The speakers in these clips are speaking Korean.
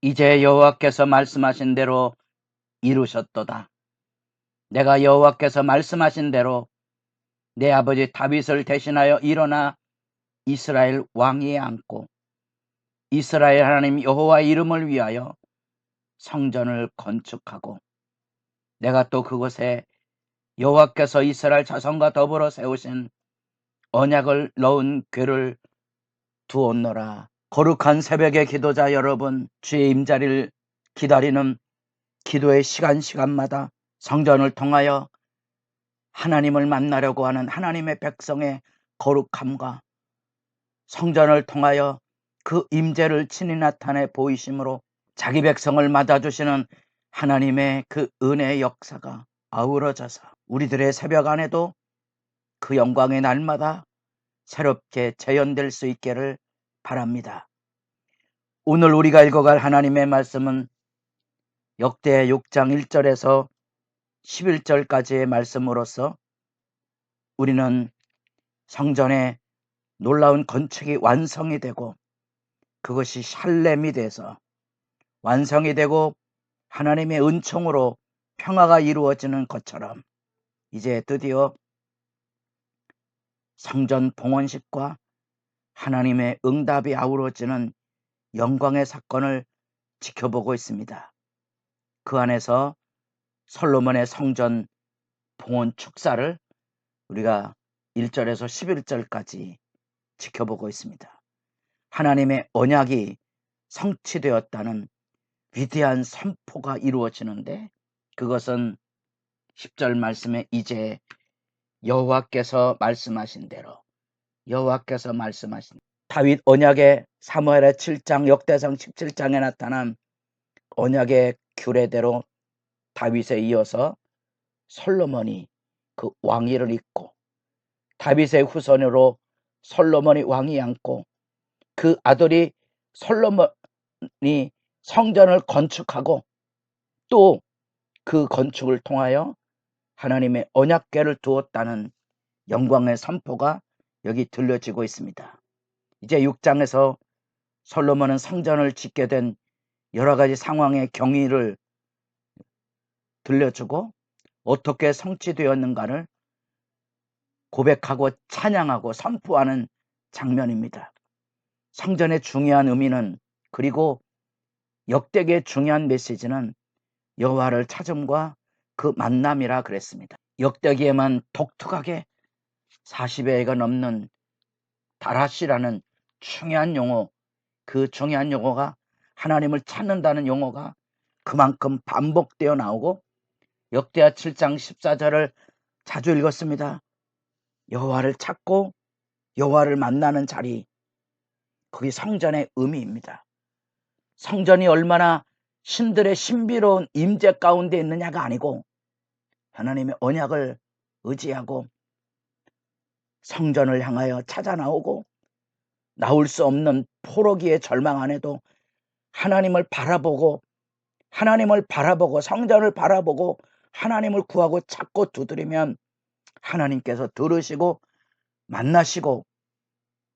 이제 여호와께서 말씀하신 대로 이루셨도다. 내가 여호와께서 말씀하신 대로 내 아버지 다윗을 대신하여 일어나 이스라엘 왕위에 앉고 이스라엘 하나님 여호와의 이름을 위하여 성전을 건축하고 내가 또 그곳에 여호와께서 이스라엘 자손과 더불어 세우신 언약을 넣은 궤를 두었노라. 거룩한 새벽의 기도자 여러분, 주의 임자리를 기다리는 기도의 시간마다 성전을 통하여 하나님을 만나려고 하는 하나님의 백성의 거룩함과 성전을 통하여 그 임재를 친히 나타내 보이심으로 자기 백성을 맞아주시는 하나님의 그 은혜의 역사가 아우러져서 우리들의 새벽 안에도 그 영광의 날마다 새롭게 재현될 수 있기를 바랍니다. 오늘 우리가 읽어갈 하나님의 말씀은 역대 6장 1절에서 11절까지의 말씀으로서 우리는 성전의 놀라운 건축이 완성이 되고 그것이 샬렘이 돼서 완성이 되고 하나님의 은총으로 평화가 이루어지는 것처럼 이제 드디어 성전 봉헌식과 하나님의 응답이 아우러지는 영광의 사건을 지켜보고 있습니다. 그 안에서 솔로몬의 성전 봉헌 축사를 우리가 1절에서 11절까지 지켜보고 있습니다. 하나님의 언약이 성취되었다는 위대한 선포가 이루어지는데 그것은 10절 말씀에 이제 여호와께서 말씀하신 대로 다윗 언약의 사무엘의 7장 역대상 17장에 나타난 언약의 규례대로 다윗에 이어서 솔로몬이 그 왕위를 잇고 다윗의 후손으로 솔로몬이 왕위 앉고 그 아들이 솔로몬이 성전을 건축하고 또 그 건축을 통하여 하나님의 언약궤를 두었다는 영광의 선포가 여기 들려지고 있습니다. 이제 6장에서 솔로몬은 성전을 짓게 된 여러 가지 상황의 경위를 들려주고 어떻게 성취되었는가를 고백하고 찬양하고 선포하는 장면입니다. 성전의 중요한 의미는 그리고 역대기의 중요한 메시지는 여호와를 찾음과 그 만남이라 그랬습니다. 역대기에만 독특하게 40회가 넘는 다라시라는 중요한 용어, 그 중요한 용어가 하나님을 찾는다는 용어가 그만큼 반복되어 나오고 역대하 7장 14절을 자주 읽었습니다. 여호와를 찾고 여호와를 만나는 자리, 거기 성전의 의미입니다. 성전이 얼마나 신들의 신비로운 임재 가운데 있느냐가 아니고 하나님의 언약을 의지하고 성전을 향하여 찾아 나오고 나올 수 없는 포로기의 절망 안에도 하나님을 바라보고 성전을 바라보고 하나님을 구하고 찾고 두드리면 하나님께서 들으시고 만나시고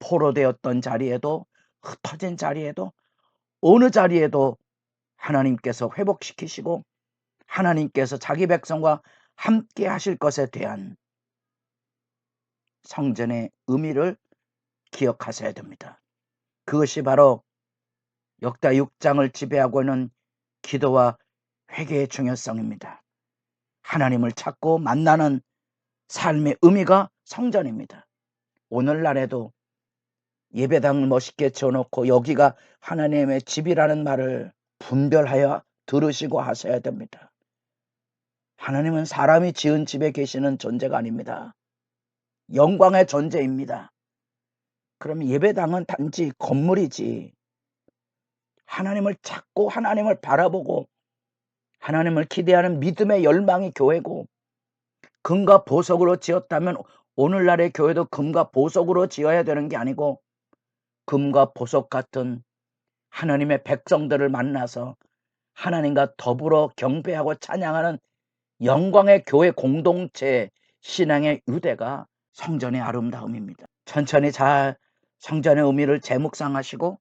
포로되었던 자리에도 흩어진 자리에도 어느 자리에도 하나님께서 회복시키시고 하나님께서 자기 백성과 함께 하실 것에 대한 성전의 의미를 기억하셔야 됩니다. 그것이 바로 역대 6장을 지배하고 있는 기도와 회개의 중요성입니다. 하나님을 찾고 만나는 삶의 의미가 성전입니다. 오늘날에도 예배당을 멋있게 지어놓고 여기가 하나님의 집이라는 말을 분별하여 들으시고 하셔야 됩니다. 하나님은 사람이 지은 집에 계시는 존재가 아닙니다. 영광의 존재입니다. 그럼 예배당은 단지 건물이지 하나님을 찾고 하나님을 바라보고 하나님을 기대하는 믿음의 열망이 교회고 금과 보석으로 지었다면 오늘날의 교회도 금과 보석으로 지어야 되는 게 아니고 금과 보석 같은 하나님의 백성들을 만나서 하나님과 더불어 경배하고 찬양하는 영광의 교회 공동체 신앙의 유대가 성전의 아름다움입니다. 천천히 잘 성전의 의미를 재묵상하시고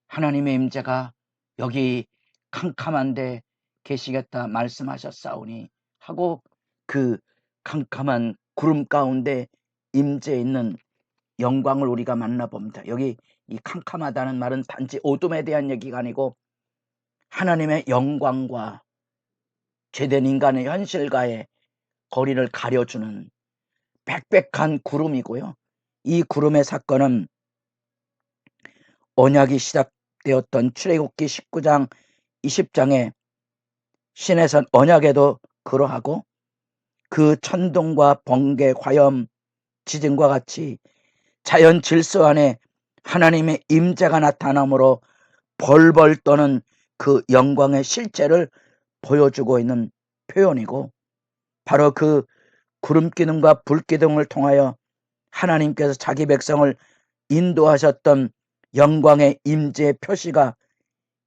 하나님의 임재가 여기 캄캄한데 계시겠다 말씀하셨사오니 하고 그 캄캄한 구름 가운데 임재 있는 영광을 우리가 만나봅니다. 여기 이 캄캄하다는 말은 단지 어둠에 대한 얘기가 아니고 하나님의 영광과 죄된 인간의 현실과의 거리를 가려주는 빽빽한 구름이고요. 이 구름의 사건은 언약이 시작되었던 출애굽기 19장 20장에 시내산 언약에도 그러하고 그 천둥과 번개, 화염, 지진과 같이 자연 질서 안에 하나님의 임재가 나타남으로 벌벌 떠는 그 영광의 실체를 보여주고 있는 표현이고, 바로 그 구름 기둥과 불 기둥을 통하여 하나님께서 자기 백성을 인도하셨던 영광의 임재의 표시가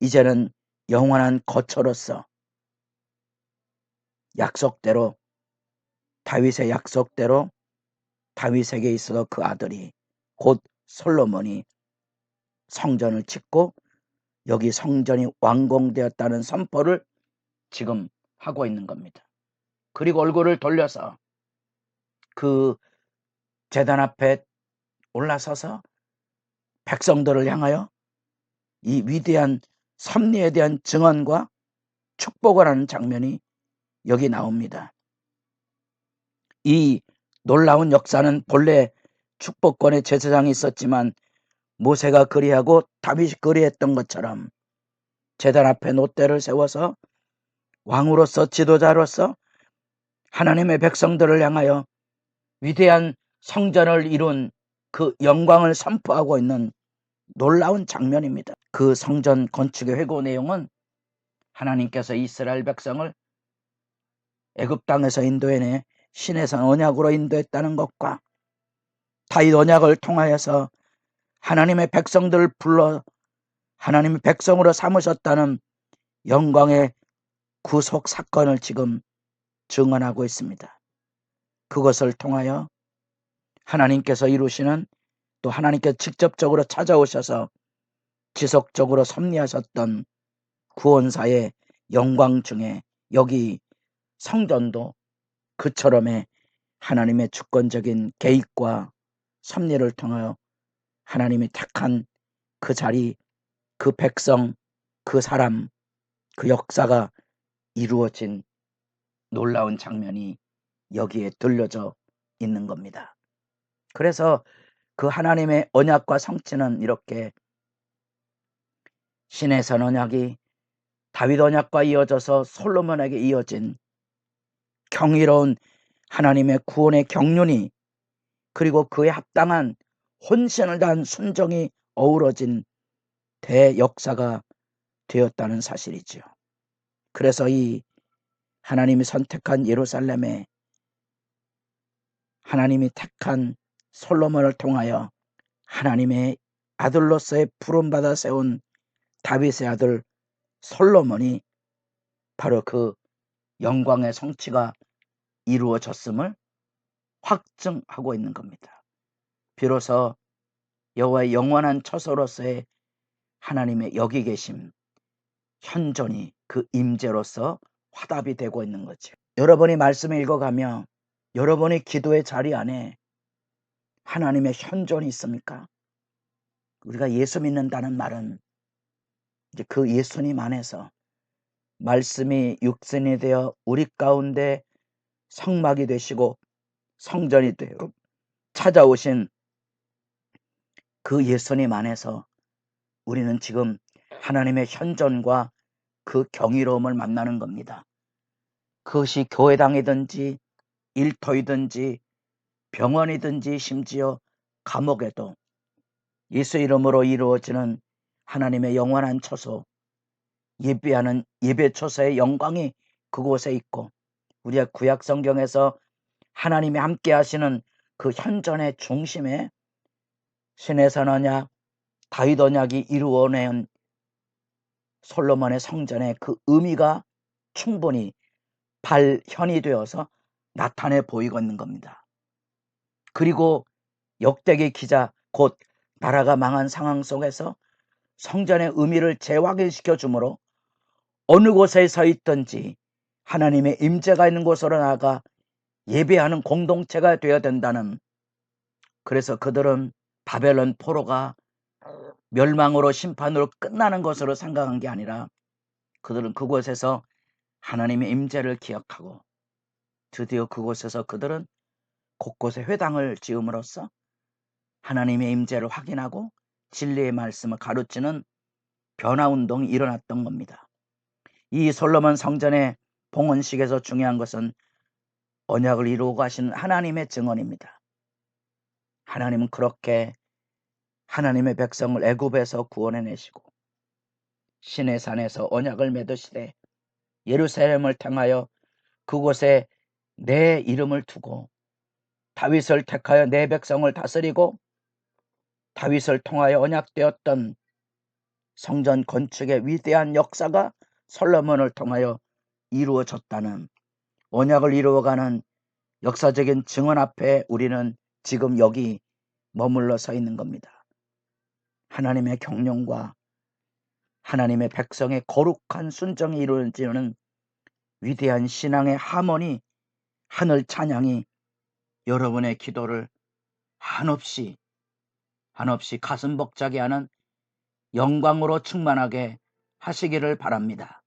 이제는 영원한 거처로서 약속대로, 다윗의 약속대로 다윗에게 있어서 그 아들이 곧 솔로몬이 성전을 짓고 여기 성전이 완공되었다는 선포를 지금 하고 있는 겁니다. 그리고 얼굴을 돌려서 그 제단 앞에 올라서서 백성들을 향하여 이 위대한 섭리에 대한 증언과 축복을 하는 장면이 여기 나옵니다. 이 놀라운 역사는 본래 축복권의 제사장이 있었지만 모세가 그리하고 다윗이 그리했던 것처럼 제단 앞에 놋대를 세워서 왕으로서 지도자로서 하나님의 백성들을 향하여 위대한 성전을 이룬 그 영광을 선포하고 있는 놀라운 장면입니다. 그 성전 건축의 회고 내용은 하나님께서 이스라엘 백성을 애굽 땅에서 인도해내 시내산 언약으로 인도했다는 것과 다윗 언약을 통하여서 하나님의 백성들을 불러 하나님의 백성으로 삼으셨다는 영광의 구속 사건을 지금 증언하고 있습니다. 그것을 통하여 하나님께서 이루시는, 또 하나님께서 직접적으로 찾아오셔서 지속적으로 섭리하셨던 구원사의 영광 중에 여기 성전도 그처럼의 하나님의 주권적인 개입과 섭리를 통하여 하나님이 택한 그 자리, 그 백성, 그 사람, 그 역사가 이루어진 놀라운 장면이 여기에 들려져 있는 겁니다. 그래서 그 하나님의 언약과 성취는 이렇게 시내산 언약이 다윗 언약과 이어져서 솔로몬에게 이어진 경이로운 하나님의 구원의 경륜이, 그리고 그에 합당한 혼신을 다한 순종이 어우러진 대역사가 되었다는 사실이죠. 그래서 이 하나님이 선택한 예루살렘에 하나님이 택한 솔로몬을 통하여 하나님의 아들로서의 부름받아 세운 다윗의 아들 솔로몬이 바로 그 영광의 성취가 이루어졌음을 확증하고 있는 겁니다. 비로소 여호와의 영원한 처소로서의 하나님의 여기 계심, 현존이 그 임재로서 화답이 되고 있는 거죠. 여러분이 말씀을 읽어가며 여러분의 기도의 자리 안에 하나님의 현존이 있습니까? 우리가 예수 믿는다는 말은 이제 그 예수님 안에서 말씀이 육신이 되어 우리 가운데 성막이 되시고 성전이 되어 찾아오신 그 예수님 안에서 우리는 지금 하나님의 현존과 그 경이로움을 만나는 겁니다. 그것이 교회당이든지 일터이든지 병원이든지 심지어 감옥에도 예수 이름으로 이루어지는 하나님의 영원한 처소, 예배하는 예배 처소의 영광이 그곳에 있고, 우리가 구약 성경에서 하나님이 함께 하시는 그 현존의 중심에 시내산 언약, 다윗 언약이 이루어낸 솔로몬의 성전의 그 의미가 충분히 발현이 되어서 나타내 보이고 있는 겁니다. 그리고 역대기 기자, 곧 나라가 망한 상황 속에서 성전의 의미를 재확인시켜 주므로 어느 곳에 서 있든지 하나님의 임재가 있는 곳으로 나아가 예배하는 공동체가 되어야 된다는, 그래서 그들은 바벨론 포로가 멸망으로 심판으로 끝나는 것으로 생각한 게 아니라 그들은 그곳에서 하나님의 임재를 기억하고 드디어 그곳에서 그들은 곳곳에 회당을 지음으로써 하나님의 임재를 확인하고 진리의 말씀을 가르치는 변화운동이 일어났던 겁니다. 이 솔로몬 성전의 봉헌식에서 중요한 것은 언약을 이루고 가시는 하나님의 증언입니다. 하나님은 그렇게 하나님의 백성을 애굽에서 구원해내시고 시내 산에서 언약을 맺으시되 예루살렘을 향하여 그곳에 내 이름을 두고 다윗을 택하여 내 백성을 다스리고 다윗을 통하여 언약되었던 성전 건축의 위대한 역사가 솔로몬을 통하여 이루어졌다는 언약을 이루어가는 역사적인 증언 앞에 우리는 지금 여기 머물러 서 있는 겁니다. 하나님의 경륜과 하나님의 백성의 거룩한 순종이 이루어지는 위대한 신앙의 하모니, 하늘 찬양이 여러분의 기도를 한없이 가슴 벅차게 하는 영광으로 충만하게 하시기를 바랍니다.